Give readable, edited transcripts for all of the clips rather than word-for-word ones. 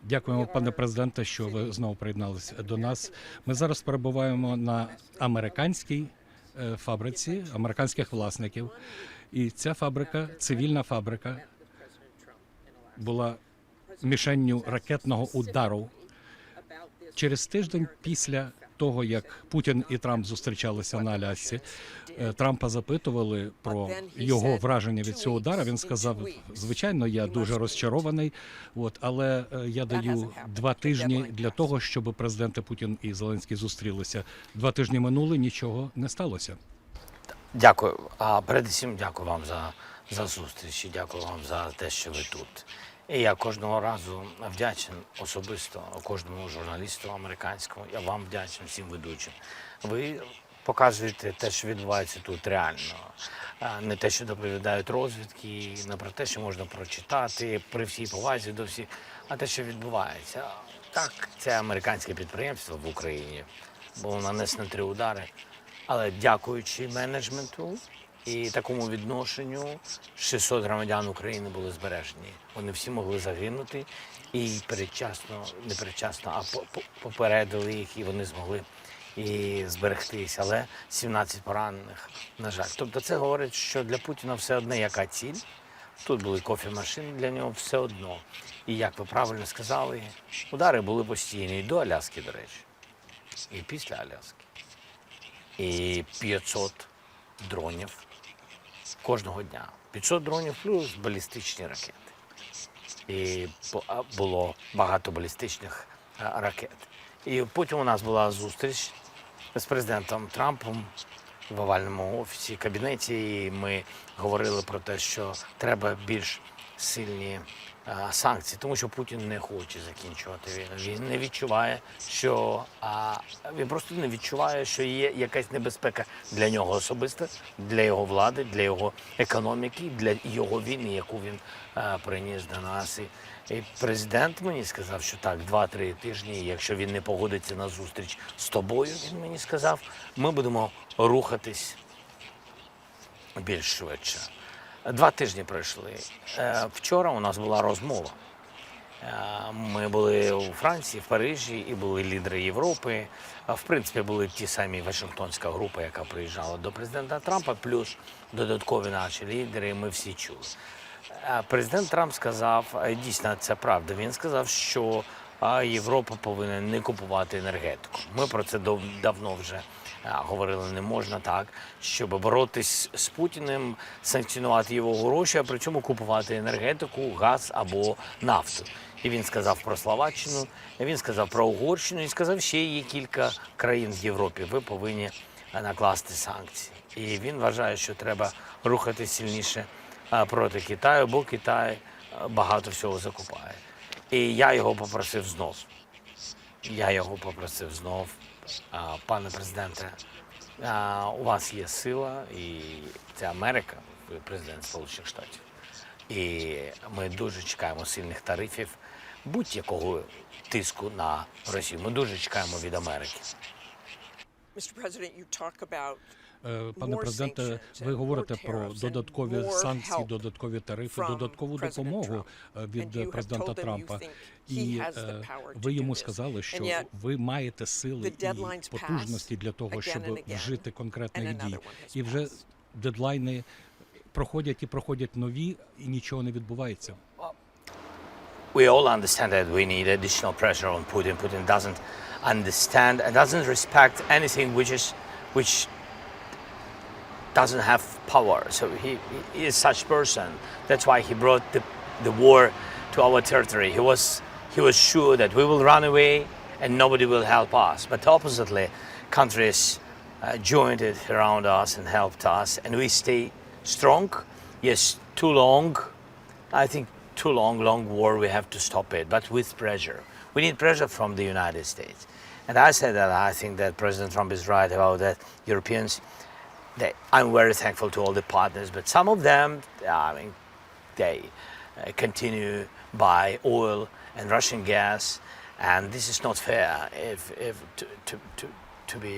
Дякуємо, пане президенте, що ви знову приєдналися до нас. Ми зараз перебуваємо на американській фабриці, американських власників. І ця фабрика, цивільна фабрика, була мішенню ракетного удару. Через тиждень після того, як Путін і Трамп зустрічалися на Алясці, Трампа запитували про його враження від цього удару. Він сказав, звичайно, я дуже розчарований, але я даю 2 тижні для того, щоб президенти Путін і Зеленський зустрілися. 2 тижні минули, нічого не сталося. Дякую. Передусім, дякую вам за зустріч і дякую вам за те, що ви тут. І я кожного разу вдячен особисто кожному журналісту американському. Я вам вдячний, всім ведучим. Ви показуєте те, що відбувається тут реально. Не те, що доповідають розвідки, не про те, що можна прочитати при всій повазі до всіх, а те, що відбувається. Так, це американське підприємство в Україні. Було нанесено 3 удари. Але дякуючи менеджменту і такому відношенню, 600 громадян України були збережені. Вони всі могли загинути і не передчасно, а попередили їх, і вони змогли і зберегтися. Але 17 поранених, на жаль. Тобто це говорить, що для Путіна все одне яка ціль. Тут були кофемашини, для нього все одно. І як ви правильно сказали, удари були постійні і до Аляски, до речі, і після Аляски. І 500 дронів кожного дня. 500 дронів плюс балістичні ракети. І було багато балістичних ракет. І потім у нас була зустріч з президентом Трампом в овальному офісі, кабінеті. І ми говорили про те, що треба більш сильні санкції, тому що Путін не хоче закінчувати війну. Він не відчуває, він просто не відчуває, що є якась небезпека для нього особисто, для його влади, для його економіки, для його війни, яку він приніс до нас. І президент мені сказав, що так, 2-3 тижні, якщо він не погодиться на зустріч з тобою, він мені сказав, ми будемо рухатись більш швидше. 2 тижні пройшли. Вчора у нас була розмова. Ми були у Франції, в Парижі, і були лідери Європи. В принципі, були ті самі Вашингтонська група, яка приїжджала до президента Трампа, плюс додаткові наші лідери, ми всі чули. Президент Трамп сказав, дійсно це правда, він сказав, що Європа повинна не купувати енергетику. Ми про це давно вже говорили, не можна так, щоб боротись з Путіним, санкціонувати його гроші, а при цьому купувати енергетику, газ або нафту. І він сказав про Словаччину, він сказав про Угорщину і сказав, ще є кілька країн в Європі, ви повинні накласти санкції. І він вважає, що треба рухати сильніше проти Китаю, бо Китай багато всього закупає. І я його попросив знов. Пане президенте, у вас є сила, і це Америка, ви президент Сполучених Штатів. І ми дуже чекаємо сильних тарифів, будь-якого тиску на Росію. Ми дуже чекаємо від Америки. Пане президенте, ви говорите про додаткові санкції, додаткові тарифи, додаткову допомогу від президента Трампа. І ви йому сказали, що ви маєте сили і потужності для того, щоб вжити конкретних дій. І вже дедлайни проходять нові, і нічого не відбувається. We all understand that we need additional pressure on Putin. Putin doesn't understand and doesn't respect anything which doesn't have power. So he is such person. That's why he brought the war to our territory. He was sure that we will run away and nobody will help us. But oppositely, countries joined it around us and helped us, and we stay strong. Yes, too long. I think too long war. We have to stop it, but with pressure. We need pressure from the United States. And I said that I think that President Trump is right about that. Europeans. I'm very thankful to all the partners, but some of them, they continue buy oil and Russian gas, and this is not fair. To be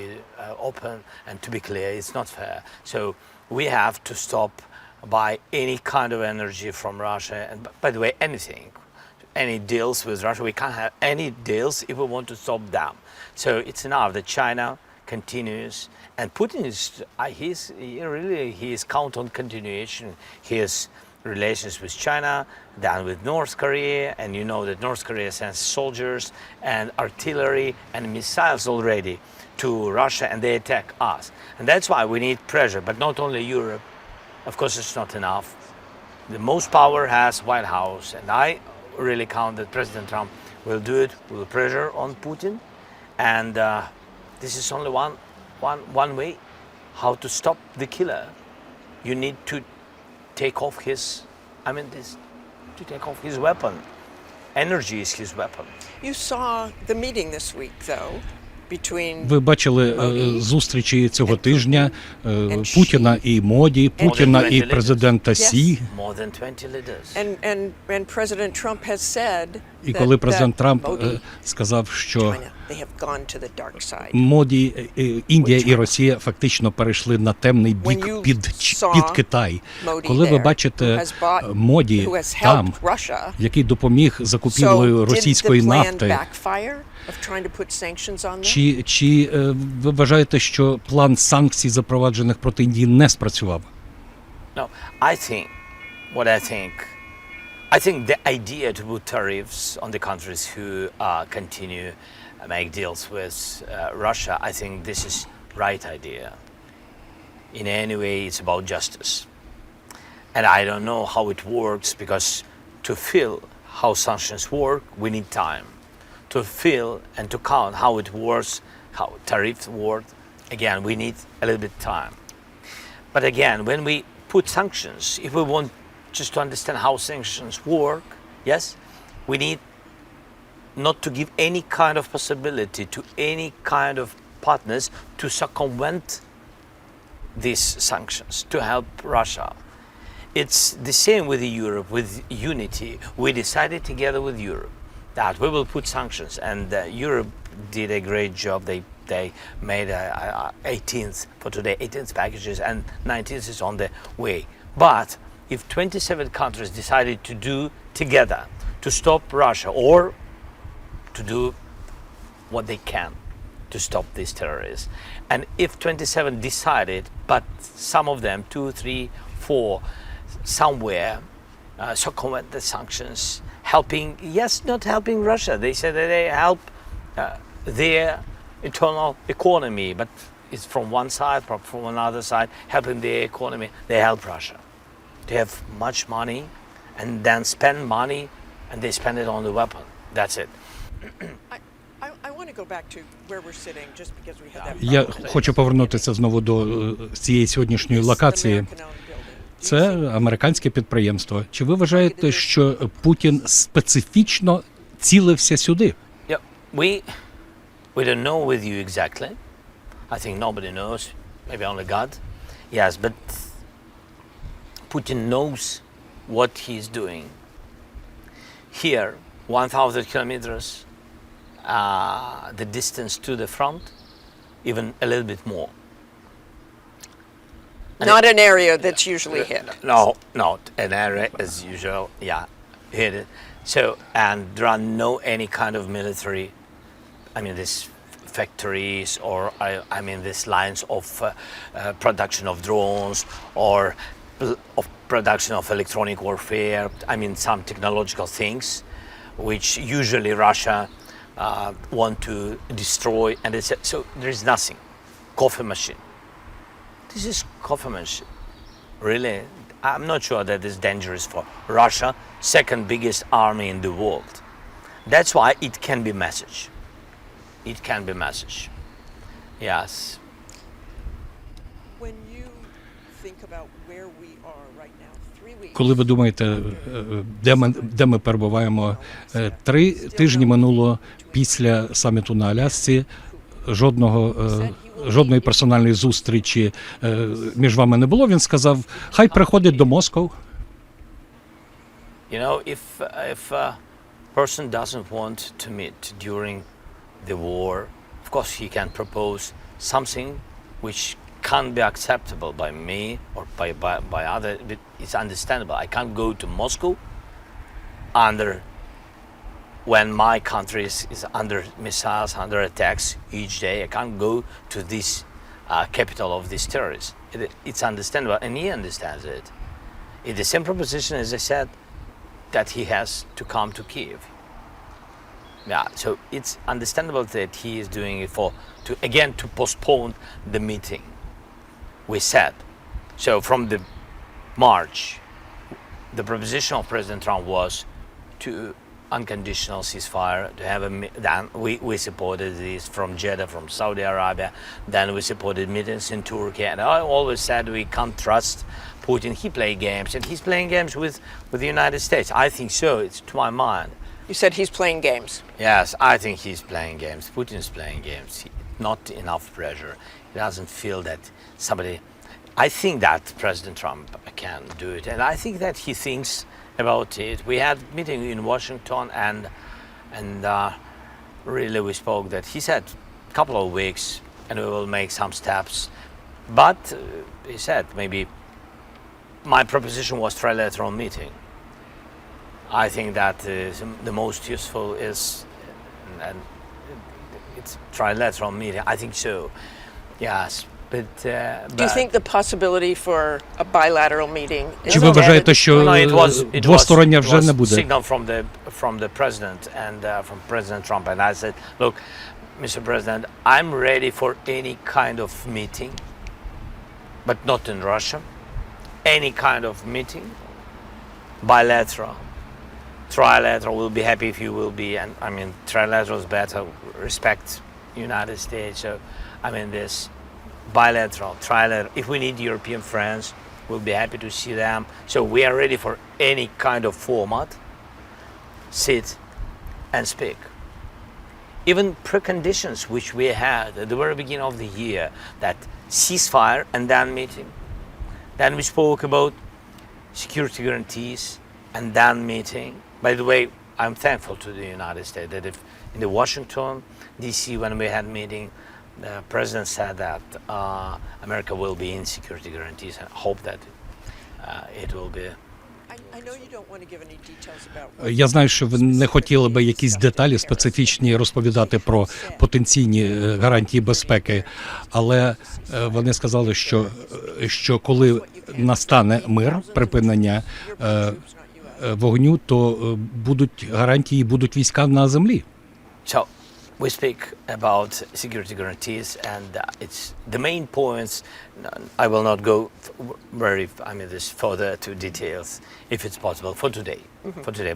open and to be clear, it's not fair. So we have to stop buy any kind of energy from Russia. And by the way, anything, any deals with Russia, we can't have any deals if we want to stop them. So it's enough that China continues, and Putin he is count on continuation. His relations with China, then with North Korea, and you know that North Korea sends soldiers and artillery and missiles already to Russia, and they attack us. And that's why we need pressure, but not only Europe. Of course, it's not enough. The most power has White House, and I really count that President Trump will do it with pressure on Putin. And this is only one way how to stop the killer. You need to take off to take off his weapon. Energy is his weapon. You saw the meeting this week, though, between Ви бачили зустрічі цього тижня Путіна і Моді, Путіна і президента Сі. More than 20 leaders. and President Trump has said І коли президент that Трамп Modi, сказав, що China, they have gone to the dark side. Моді, Індія і Росія фактично перейшли на темний бік під Китай. Коли ви бачите Моді там, який допоміг закупівлею російської нафти, чи ви вважаєте, що план санкцій, запроваджених проти Індії, не спрацював? No, I think the idea to put tariffs on the countries who continue make deals with Russia, I think this is right idea. In any way, it's about justice. And I don't know how it works, because to feel how sanctions work, we need time. To feel and to count how it works, how tariffs work, again, we need a little bit time. But again, when we put sanctions, if we want just to understand how sanctions work, yes, we need not to give any kind of possibility to any kind of partners to circumvent these sanctions, to help Russia. It's the same with Europe, with unity. We decided together with Europe that we will put sanctions, and Europe did a great job. They made 18th for today, 18th packages, and 19th is on the way. But if 27 countries decided to do together to stop Russia, or to do what they can to stop these terrorists, and if 27 decided, but some of them, 2, 3, 4, somewhere circumvent the sanctions, helping, yes, not helping Russia. They said that they help their internal economy, but it's from one side, from another side, helping their economy. They help Russia. They have much money, and then spend money, and they spend it on the weapon. That's it. I want to go back to where we're sitting, just because we had that. Я хочу повернутися знову до цієї сьогоднішньої локації. Це американське підприємство. Чи ви вважаєте, що Путін специфічно цілився сюди? Yeah, we don't know with you exactly. I think nobody knows, maybe only God. Yes, but Putin knows what he's doing. Here, 1,000 kilometers, the distance to the front, even a little bit more. Not an area that's usually hit. No, not an area as usual. Yeah, hit it. So, and there are no any kind of military, I mean, these factories, or I mean, these lines of production of drones, or of production of electronic warfare. I mean, some technological things, which usually Russia want to destroy, and so there is nothing. Coffee machine. This is coffee machine. Really, I'm not sure that it's dangerous for Russia, second biggest army in the world. That's why it can be message. It can be message. Yes. When you think about where we are right now, 3 weeks. Коли ви думаєте, де ми перебуваємо, 3 тижні минуло після саміту на Алясці, жодної персональної зустрічі між вами не було. Він сказав, хай приходить до Москви. You know, if a person doesn't want to meet during the war, of course he can propose something which can't be acceptable by me or by others. It's understandable. I can't go to Moscow when my country is under missiles, under attacks each day. I can't go to this capital of these terrorists. It's understandable, and he understands it. In the same proposition, as I said, that he has to come to Kiev. Yeah, so it's understandable that he is doing it to postpone the meeting. We said. So from the March, the proposition of President Trump was to unconditional ceasefire, to have then we supported this from Jeddah, from Saudi Arabia, then we supported meetings in Turkey, and I always said we can't trust Putin. He plays games, and he's playing games with the United States. I think so, it's to my mind. You said he's playing games. Yes, I think he's playing games. Putin's playing games. Not enough pressure. He doesn't feel that somebody... I think that President Trump can do it, and I think that he thinks about it. We had a meeting in Washington, and really we spoke that he said a couple of weeks, and we will make some steps. But he said maybe my proposition was trilateral meeting. I think that the most useful is, and it's trilateral meeting. I think so. Yes. Do you think the possibility for a bilateral meeting is Чи ви вважаєте, що двостороння вже не буде? Signal from the president and from President Trump, and I said, look, Mr. President, I'm ready for any kind of meeting, but not in Russia. Any kind of meeting, bilateral, trilateral. We'll be happy if you will be, and I mean trilateral is better. Respect United States. So I mean this. Bilateral, trilateral. If we need European friends, we'll be happy to see them. So we are ready for any kind of format. Sit and speak. Even preconditions which we had at the very beginning of the year, that ceasefire and then meeting. Then we spoke about security guarantees and then meeting. By the way, I'm thankful to the United States that if in the Washington, D.C., when we had meeting, the president said that America will be in security guarantees, and hope that it will be. I know you don't want to give any details about. Я знаю, що ви не хотіли би якісь деталі специфічні розповідати про потенційні гарантії безпеки, але вони сказали, що коли настане мир, припинення вогню, то будуть гарантії, будуть війська на землі. So, we speak about security guarantees, and it's the main points. I will not go further to details, if it's possible, for today.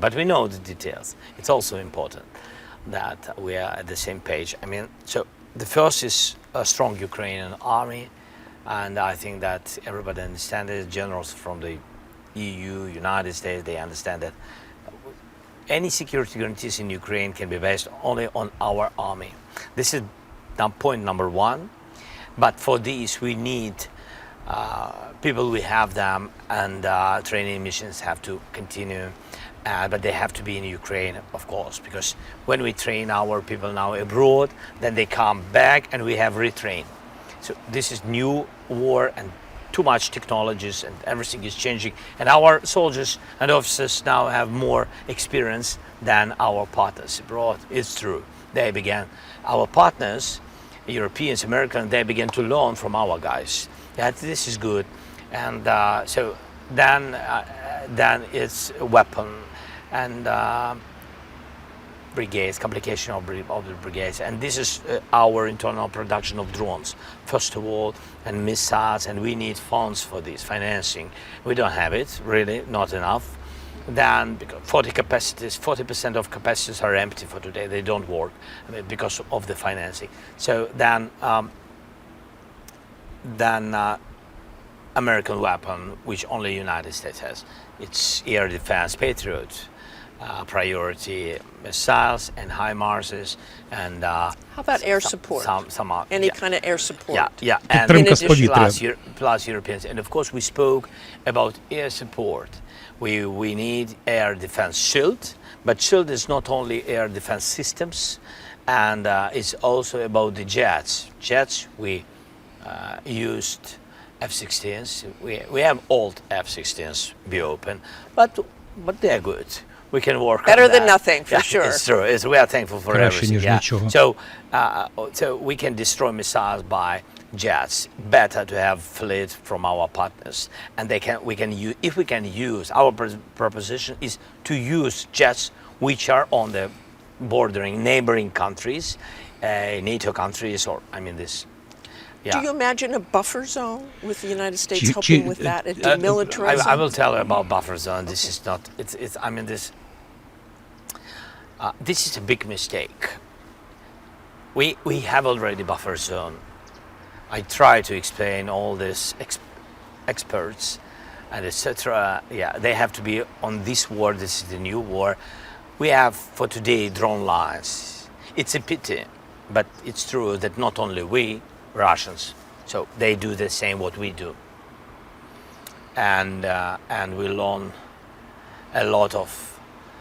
But we know the details. It's also important that we are at the same page. I mean, so the first is a strong Ukrainian army, and I think that everybody understands it. Generals from the EU, United States, they understand that any security guarantees in Ukraine can be based only on our army. This is point number one. But for this, we need people. We have them, and training missions have to continue. But they have to be in Ukraine, of course, because when we train our people now abroad, then they come back and we have retrained. So this is new war, and too much technologies, and everything is changing. And our soldiers and officers now have more experience than our partners abroad. It's true. Our partners, Europeans, Americans, they began to learn from our guys. Yeah, this is good. And so then it's weapon and brigades, complication of the brigades, and this is our internal production of drones, first of all, and missiles, and we need funds for this financing. We don't have it, really, not enough. Then 40% of capacities are empty for today. They don't work because of the financing. So then American weapon, which only United States has. It's air defense, Patriot. Priority missiles and HIMARSs, and how about air support? Some any kind of air support. Yeah, and plus Europeans, and of course we spoke about air support. We need air defense shield, but shield is not only air defense systems, and it's also about the jets. Jets, we used F-16s. We have old F-16s be open, but they're good. We can work Better on than that. nothing, for Yeah, sure. It's true. We are thankful for Краще, everything. ніж Yeah. нічого. So we can destroy missiles by jets. Better to have fleet from our partners, and we can use. If we can use, our proposition is to use jets which are on the bordering neighboring countries, NATO countries, or this. Do Yeah. you imagine a buffer zone with the United States Do you- helping with that, a demilitarizing? I will tell you about buffer zone. This is not. It's. This is a big mistake. We have already buffer zone. I try to explain all this experts and etc. Yeah, they have to be on this war. This is the new war. We have for today drone lines. It's a pity, but it's true that not only we Russians, so they do the same what we do, and we learn a lot of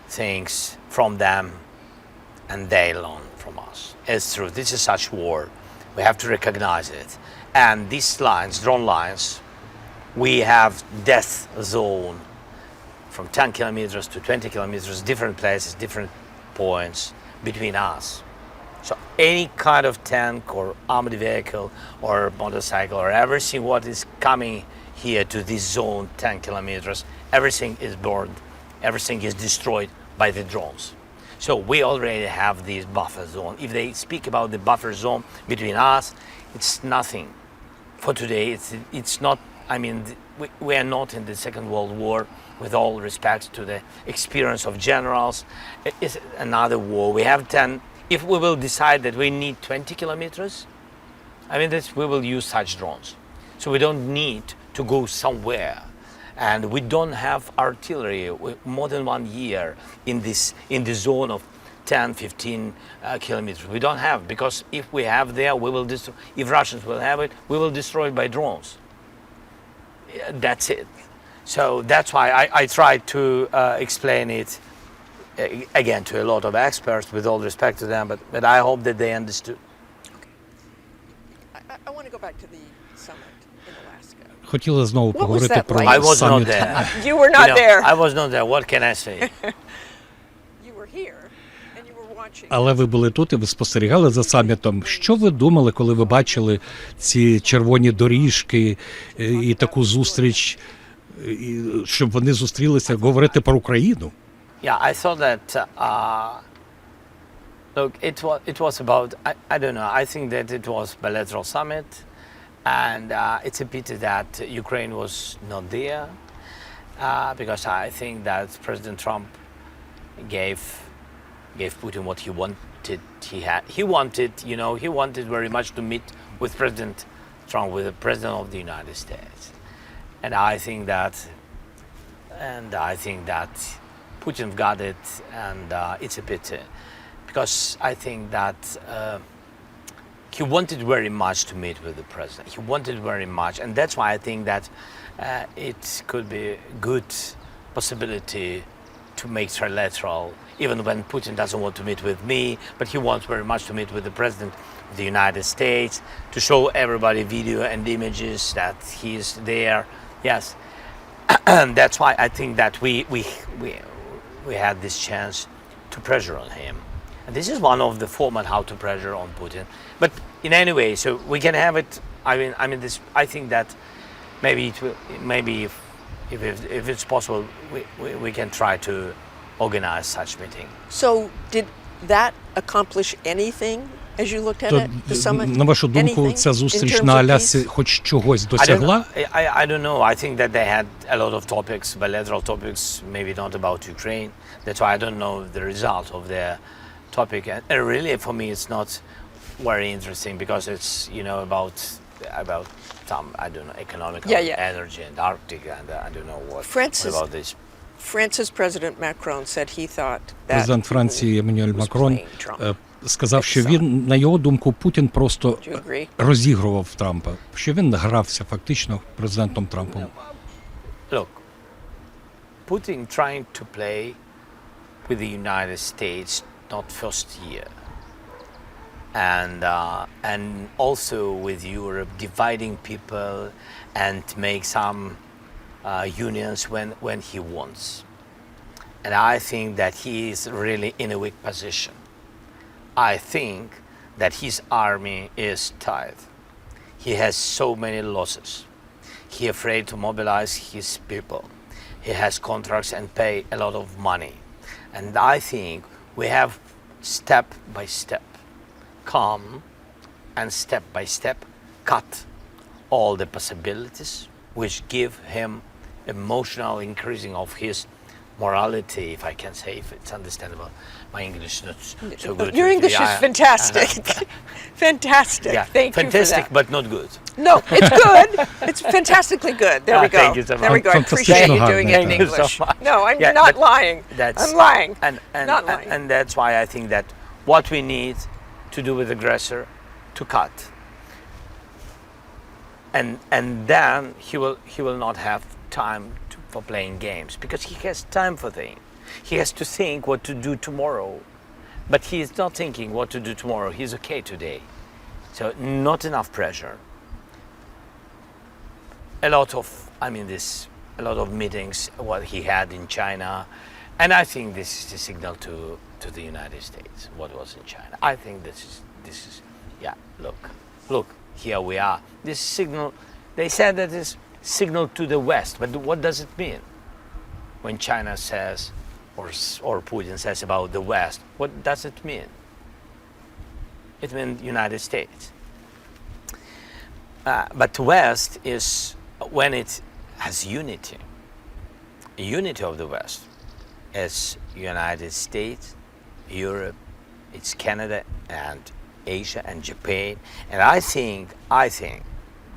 things from them, and they learn from us. It's true. This is such war. We have to recognize it. And these lines, drone lines, we have death zone from 10 kilometers to 20 kilometers, different places, different points between us. So any kind of tank or armored vehicle or motorcycle or everything what is coming here to this zone, 10 kilometers, everything is burned, everything is destroyed by the drones. So we already have this buffer zone. If they speak about the buffer zone between us, it's nothing. For today, it's not, we are not in the Second World War, with all respect to the experience of generals. It's another war. We have 10. If we will decide that we need 20 kilometers, we will use such drones. So we don't need to go somewhere. And we don't have artillery more than 1 year in the zone of 10, 15 kilometers. We don't have, because if we have there, we will destroy. If Russians will have it, we will destroy it by drones. That's it. So that's why I try to explain it again to a lot of experts, with all respect to them, but I hope that they understood. I want to go back to the summit in Alaska. Хотіли знову was поговорити that про like? I was not саміт. there. You were not there. I was not there. What can I say? You were here, and you were watching. Але ви були тут і ви спостерігали за самітом. Що ви думали, коли ви бачили ці червоні доріжки і таку зустріч, щоб вони зустрілися говорити про Україну? Yeah, I thought that. Look, it was about. I don't know. I think that it was bilateral summit, and it's a pity that Ukraine was not there, because I think that President Trump gave Putin what he wanted. He wanted very much to meet with President Trump, with the President of the United States, and I think that Putin got it, and it's a pity, because I think that he wanted very much to meet with the president. He wanted very much, and that's why I think that it could be a good possibility to make trilateral, even when Putin doesn't want to meet with me, but he wants very much to meet with the president of the United States, to show everybody video and images that he's there. Yes, and that's why I think that we had this chance to pressure on him. And this is one of the format how to pressure on Putin. But in any way, so we can have it. I think that maybe if it's possible, we can try to organize such meeting. So did that accomplish anything as you looked at То, it, the summit? на вашу думку, Anything ця in зустріч terms на of Алясці peace? хоч чогось I don't, досягла? I don't know. I think that they had a lot of topics, bilateral topics, maybe not about Ukraine. That's why I don't know the result of their topic. And really, for me, it's not very interesting, because it's about some, I don't know, economical energy and Arctic, and I don't know what about this. France's President Macron said he thought that Президент Франції Еммануель was Макрон playing Trump. сказав, що він, на його думку, Путін просто Do you agree? розігрував Трампа, що він грався фактично президентом Трампом. Look, Putin trying to play with the United States not first year. and also with Europe dividing people and make some unions when he wants. And I think that he is really in a weak position. I think that his army is tired. He has so many losses. He is afraid to mobilize his people. He has contracts and pay a lot of money. And I think we have step by step come and step by step cut all the possibilities which give him emotional increasing of his morality, if I can say, if it's understandable. My English is not so good. Your English is fantastic. Fantastic. Yeah, Thank fantastic, you for that. but not good. No, it's good. It's fantastically good. There we go. Thank you so There we much. go. I appreciate you doing it in Thank you so English. much. No, I'm Yeah, not but lying. That's, I'm lying. And Not lying. And that's why I think that what we need to do with aggressor, to cut. And then he will not have time for playing games, because he has time for things. He has to think what to do tomorrow, but he is not thinking what to do tomorrow. He's okay today. So not enough pressure. A lot of meetings what he had in China, and I think this is the signal to the United States what was in China. I think this is yeah, look, here we are. This signal, they said that is signal to the West, but what does it mean when China says or Putin says about the West? What does it mean? It means United States. But the West is when it has unity. Unity of the West is United States, Europe, it's Canada and Asia and Japan. And I think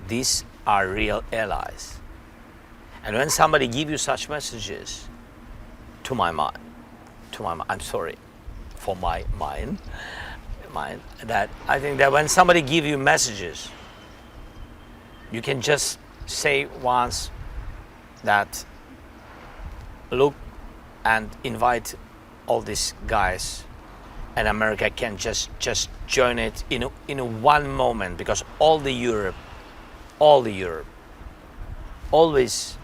these are real allies. And when somebody gives you such messages, to my mind, I'm sorry for my mind, that I think that when somebody gives you messages, you can just say once that look and invite all these guys, and America can just join it in a one moment, because all the Europe always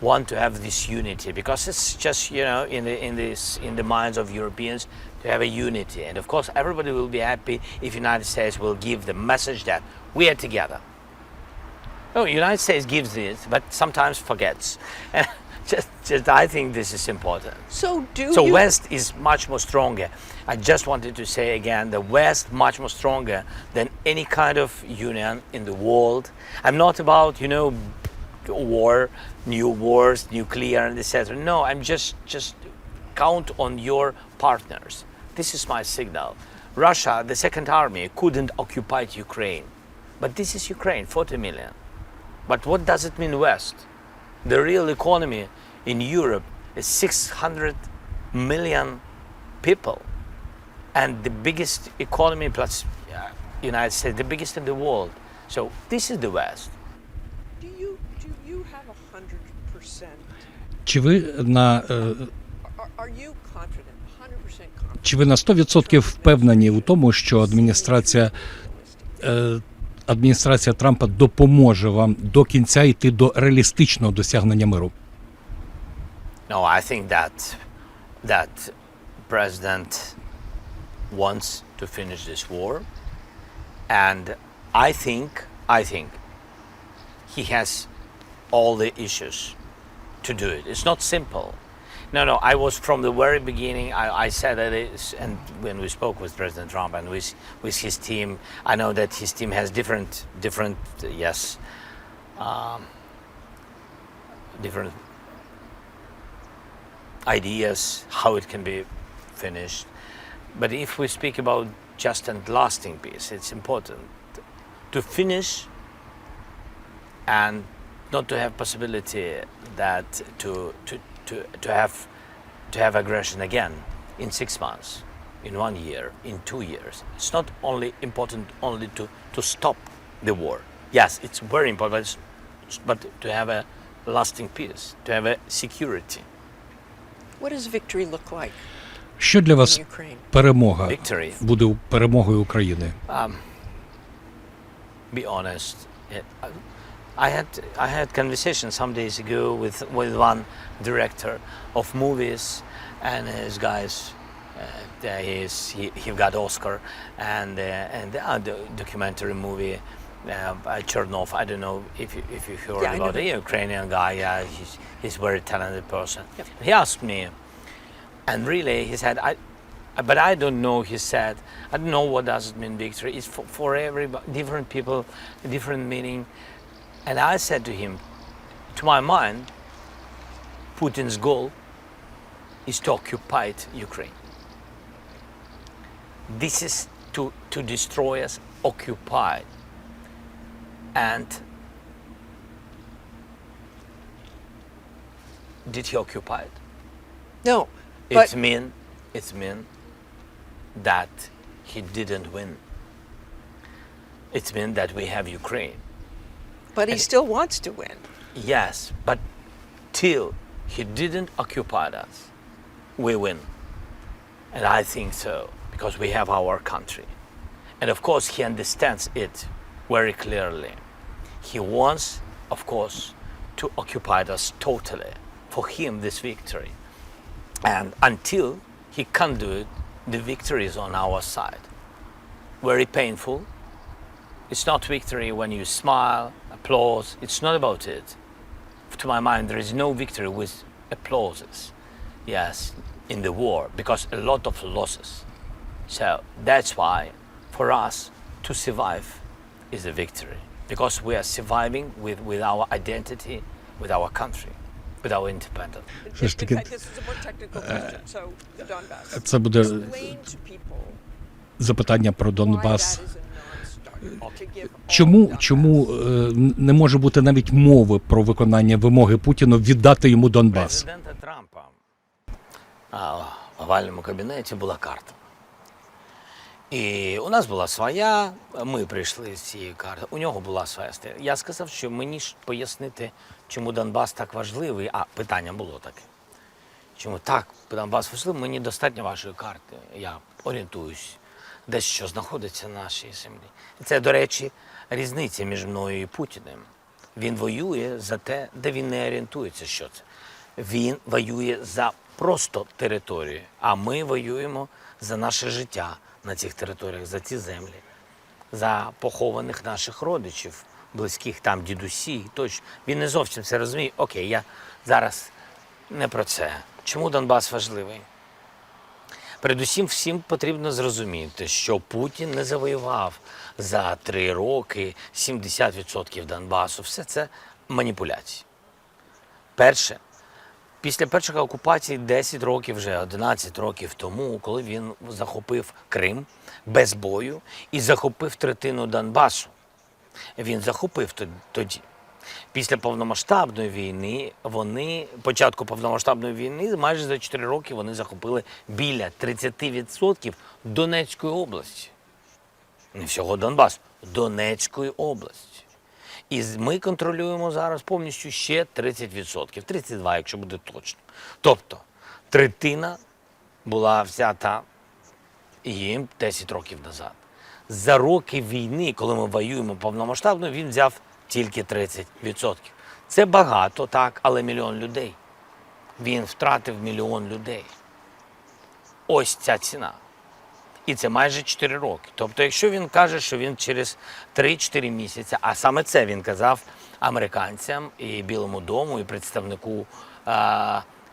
want to have this unity, because it's just in the minds of Europeans to have a unity. And of course everybody will be happy if United States will give the message that we are together. No, United States gives this, but sometimes forgets. And just I think this is important. So West is much more stronger. I just wanted to say again, the West much more stronger than any kind of union in the world. I'm not about war, new wars, nuclear and etc. No, I'm just count on your partners. This is my signal. Russia, the second army, couldn't occupy Ukraine, but this is Ukraine, 40 million. But what does it mean West? The real economy in Europe is 600 million people, and the biggest economy plus United States, the biggest in the world. So this is the West. Do you have 100%? Чи ви на Are you confident? 100% confident? Чи ви на 100% впевнені у тому, що адміністрація Трампа допоможе вам до кінця йти до реалістичного досягнення миру? No, I think that president wants to finish this war, and I think he has all the issues to do it. It's not simple. No, I was from the very beginning, I said that and when we spoke with President Trump and with his team, I know that his team has different ideas how it can be finished. But if we speak about just and lasting peace, it's important to finish and not to have possibility that to have aggression again in 6 months, in 1 year, in 2 years. It's not only important only to stop the war. Yes, it's very important, but to have a lasting peace, to have a security. What does victory look like? Що для вас Ukraine. перемога Victory. буде перемогою України? Be honest. I had conversation some days ago with one director of movies, and his guys, he got Oscar, and the documentary movie. Chernov, I don't know if you heard Yeah, I about know the Ukrainian guy. Yeah, he's very talented person. Yep. He asked me, and really he said, but I don't know. He said, I don't know what does it mean victory. It's for everybody, different people, different meaning. And I said to him, to my mind, Putin's goal is to occupy Ukraine. This is to destroy us, occupy. And did he occupy it? No, but It's mean that he didn't win. It's mean that we have Ukraine. he still wants to win. Yes, but till he didn't occupy us, we win. And I think so, because we have our country. And of course he understands it very clearly. He wants, of course, to occupy us totally. For him, this victory. And until he can't do it, the victory is on our side. Very painful. It's not victory when you smile, applause. It's not about it. To my mind, there is no victory with applauses. Yes, in the war, because a lot of losses. So that's why, for us to survive is a victory. Because we are surviving with our identity, with our country, with our independence. Все ж таки, In fact, this is a more technical question. So, the Donbass. це буде Explain to people запитання про why Донбас. that is a non-starter. To give all Чому не може бути навіть мови про виконання вимоги Путіна віддати йому Донбас? Президента Трампа в овальному кабінеті була карта. І у нас була своя, ми прийшли з цією картою, у нього була своя стиль. Я сказав, що мені ж пояснити, чому Донбас так важливий, а питання було таке. Чому так Донбас важливий, мені достатньо вашої карти. Я орієнтуюсь, де що знаходиться на нашій землі. І це, до речі, різниця між мною і Путіним. Він воює за те, де він не орієнтується, що це. Він воює за просто територію, а ми воюємо за наше життя на цих територіях, за ці землі, за похованих наших родичів, близьких там дідусі, точно. Він не зовсім це розуміє. Окей, я зараз не про це. Чому Донбас важливий? Передусім, всім потрібно зрозуміти, що Путін не завоював за 3 роки 70% Донбасу. Все це маніпуляції. Перше, після першої окупації 10 років, вже 11 років тому, коли він захопив Крим без бою і захопив третину Донбасу. Він захопив тоді. Після повномасштабної війни початку повномасштабної війни, майже за 4 роки вони захопили біля 30% Донецької області. Не всього Донбасу, Донецької області. І ми контролюємо зараз повністю ще 30%, 32%, якщо буде точно. Тобто, третина була взята їм 10 років назад. За роки війни, коли ми воюємо повномасштабно, він взяв тільки 30%. Це багато, так, але 1 мільйон людей. Він втратив 1 мільйон людей. Ось ця ціна. І це майже 4 роки. Тобто, якщо він каже, що він через 3-4 місяці, а саме це він казав американцям і Білому дому, і представнику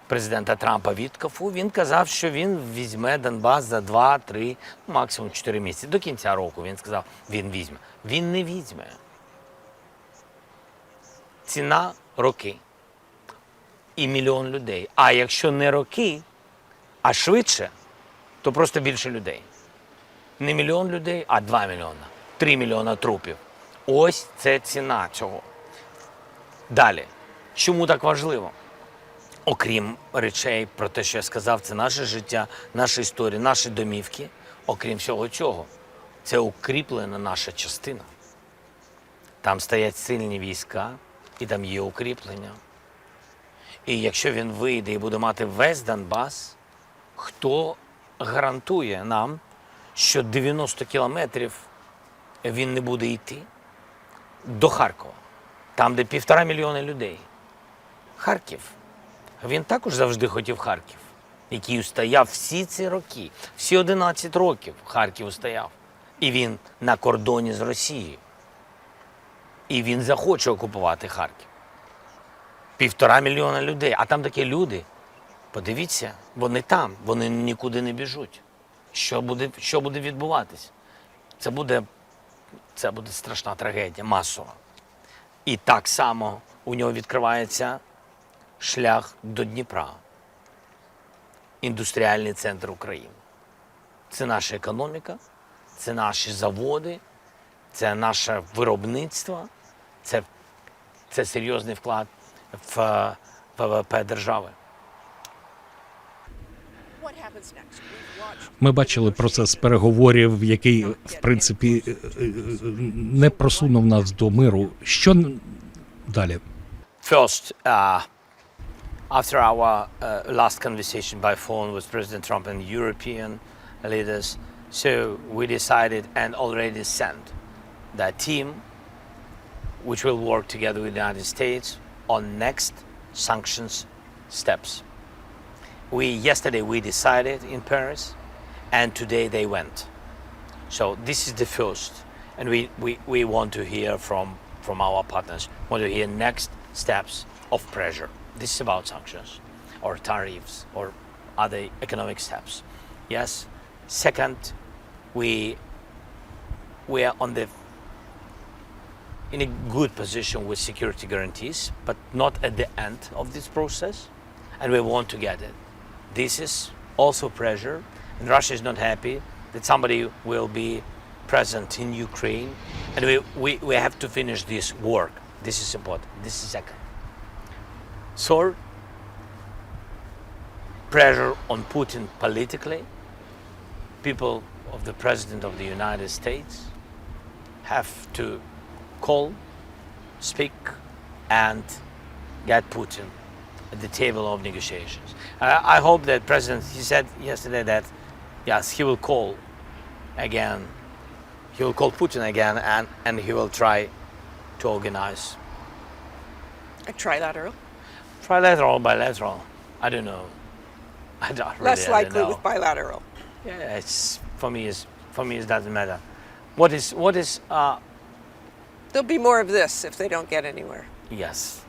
президента Трампа Віткофу, він казав, що він візьме Донбас за 2-3, максимум 4 місяці. До кінця року він сказав, він візьме. Він не візьме. Ціна – роки. І 1 мільйон людей. А якщо не роки, а швидше, то просто більше людей. Не 1 мільйон людей, а 2 мільйона. 3 мільйона трупів. Ось це ціна цього. Далі. Чому так важливо? Окрім речей про те, що я сказав, це наше життя, наша історія, наші домівки. Окрім всього цього, це укріплена наша частина. Там стоять сильні війська, і там є укріплення. І якщо він вийде і буде мати весь Донбас, хто гарантує нам, що 90 кілометрів він не буде йти до Харкова, там, де 1,5 мільйона людей. Харків. Він також завжди хотів Харків, який стояв всі ці роки, всі 11 років Харків стояв. І він на кордоні з Росією. І він захоче окупувати Харків. 1,5 мільйона людей. А там такі люди, подивіться, вони там, вони нікуди не біжуть. Що буде відбуватись? Це буде страшна трагедія, масова. І так само у нього відкривається шлях до Дніпра. Індустріальний центр України. Це наша економіка, це наші заводи, це наше виробництво, це серйозний вклад в ВВП держави. What happens next? We've watched Ми бачили процес переговорів, який, в принципі, не просунув нас до миру. Що далі? First, after our last conversation by phone with President Trump and European leaders, so we decided and already sent the team which will work together with the United States on next sanctions steps. Yesterday we decided in Paris, and today they went. So this is the first, and we want to hear from our partners, want to hear next steps of pressure. This is about sanctions or tariffs or other economic steps. Yes. Second, we are in a good position with security guarantees, but not at the end of this process, and we want to get it. This is also pressure, and Russia is not happy that somebody will be present in Ukraine, and we have to finish this work. This is important. This is second. Third, pressure on Putin politically. People of the President of the United States have to call, speak, and get Putin at the table of negotiations. I hope that President, he said yesterday that, yes, he will call again, he will call Putin again, and he will try to organize. a trilateral. Trilateral, bilateral, I don't know. I don't really, Less I don't likely know. with bilateral. Yeah, it's for me it doesn't matter. What is There'll be more of this if they don't get anywhere. yes,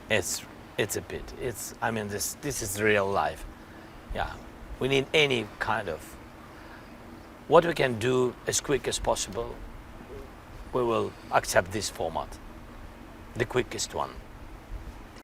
it's a bit. This is real life. Yeah, we need any kind of what we can do as quick as possible. We will accept this format, the quickest one.